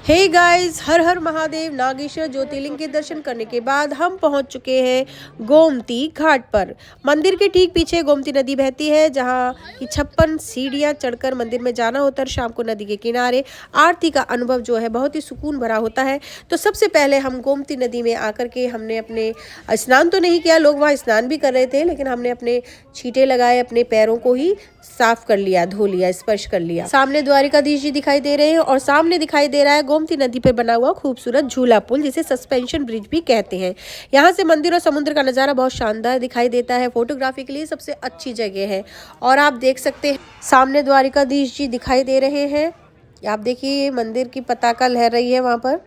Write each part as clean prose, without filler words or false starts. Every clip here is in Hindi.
हे गाइस, हर हर महादेव। नागेश्वर ज्योतिर्लिंग के दर्शन करने के बाद हम पहुंच चुके हैं गोमती घाट पर। मंदिर के ठीक पीछे गोमती नदी बहती है, जहां की 56 सीढ़ियां चढ़कर मंदिर में जाना होता है। शाम को नदी के किनारे आरती का अनुभव जो है बहुत ही सुकून भरा होता है। तो सबसे पहले हम गोमती नदी में आकर के हमने अपने स्नान तो नहीं किया, लोग वहाँ स्नान भी कर रहे थे, लेकिन हमने अपने छींटे लगाए, अपने पैरों को ही साफ कर लिया, धो लिया, स्पर्श कर लिया। सामने द्वारिकाधीश जी दिखाई दे रहे हैं और सामने दिखाई दे रहा है गोमती नदी पर बना हुआ खूबसूरत झूला पुल, जिसे सस्पेंशन ब्रिज भी कहते हैं। यहाँ से मंदिर और समुद्र का नज़ारा बहुत शानदार दिखाई देता है। फोटोग्राफी के लिए सबसे अच्छी जगह है। और आप देख सकते हैं सामने द्वारिकाधीश जी दिखाई दे रहे हैं। आप देखिए मंदिर की पताका लहर रही है वहाँ पर।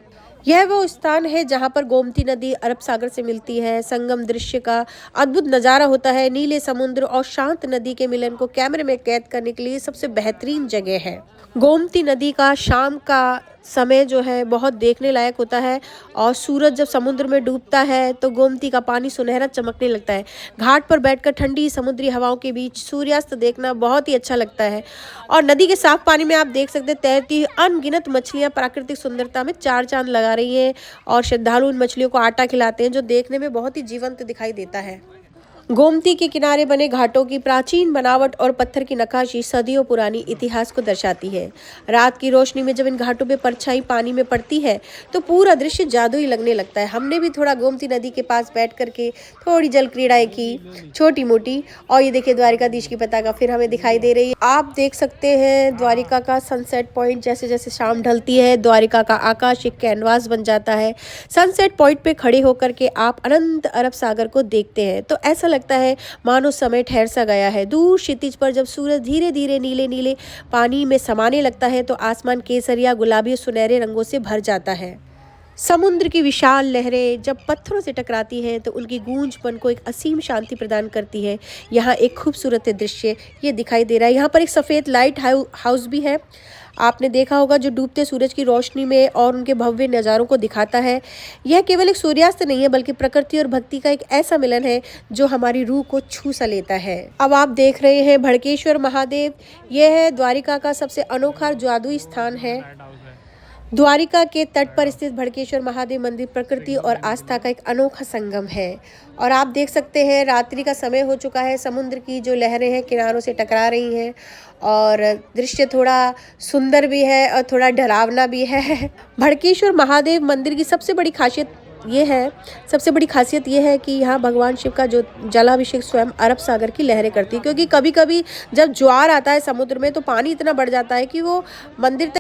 यह वो स्थान है जहां पर गोमती नदी अरब सागर से मिलती है। संगम दृश्य का अद्भुत नज़ारा होता है। नीले समुद्र और शांत नदी के मिलन को कैमरे में कैद करने के लिए सबसे बेहतरीन जगह है। गोमती नदी का शाम का समय जो है बहुत देखने लायक होता है, और सूरज जब समुद्र में डूबता है तो गोमती का पानी सुनहरा चमकने लगता है। घाट पर बैठकर ठंडी समुद्री हवाओं के बीच सूर्यास्त देखना बहुत ही अच्छा लगता है। और नदी के साफ पानी में आप देख सकते हैं तैरती अनगिनत मछलियां प्राकृतिक सुंदरता में चार चांद लगा रही हैं, और श्रद्धालु उन मछलियों को आटा खिलाते हैं, जो देखने में बहुत ही जीवंत दिखाई देता है। गोमती के किनारे बने घाटों की प्राचीन बनावट और पत्थर की नक्काशी सदियों पुरानी इतिहास को दर्शाती है। रात की रोशनी में जब इन घाटों पे परछाई पानी में पड़ती है तो पूरा दृश्य जादुई लगने लगता है। हमने भी थोड़ा गोमती नदी के पास बैठ करके थोड़ी जल क्रीड़ाएं की, छोटी मोटी। और ये देखिए द्वारिकाधीश की पताका फिर हमें दिखाई दे रही है। आप देख सकते हैं द्वारिका का सनसेट पॉइंट। जैसे जैसे शाम ढलती है द्वारिका का आकाश एक कैनवास बन जाता है। सनसेट पॉइंट पे खड़े होकर के आप अनंत अरब सागर को देखते हैं तो ऐसा लगता है मानो समय ठहर सा गया है। दूर क्षितिज पर जब सूरज धीरे धीरे नीले नीले पानी में समाने लगता है तो आसमान केसरिया, गुलाबी और सुनहरे रंगों से भर जाता है। समुद्र की विशाल लहरें जब पत्थरों से टकराती हैं तो उनकी गूंज मन को एक असीम शांति प्रदान करती है। यहाँ एक खूबसूरत दृश्य ये दिखाई दे रहा है। यहाँ पर एक सफ़ेद लाइट हाउस भी है, आपने देखा होगा, जो डूबते सूरज की रोशनी में और उनके भव्य नज़ारों को दिखाता है। यह केवल एक सूर्यास्त नहीं है, बल्कि प्रकृति और भक्ति का एक ऐसा मिलन है जो हमारी रूह को छू सा लेता है। अब आप देख रहे हैं भड़केश्वर महादेव। यह है द्वारिका का सबसे अनोखा जादुई स्थान है। द्वारिका के तट पर स्थित भड़केश्वर महादेव मंदिर प्रकृति और आस्था का एक अनोखा संगम है। और आप देख सकते हैं रात्रि का समय हो चुका है। समुद्र की जो लहरें हैं किनारों से टकरा रही हैं, और दृश्य थोड़ा सुंदर भी है और थोड़ा डरावना भी है। भड़केश्वर महादेव मंदिर की सबसे बड़ी खासियत ये है कि यहाँ भगवान शिव का जो जलाभिषेक स्वयं अरब सागर की लहरें करती है। क्योंकि कभी कभी जब ज्वार आता है समुद्र में तो पानी इतना बढ़ जाता है कि वो मंदिर तक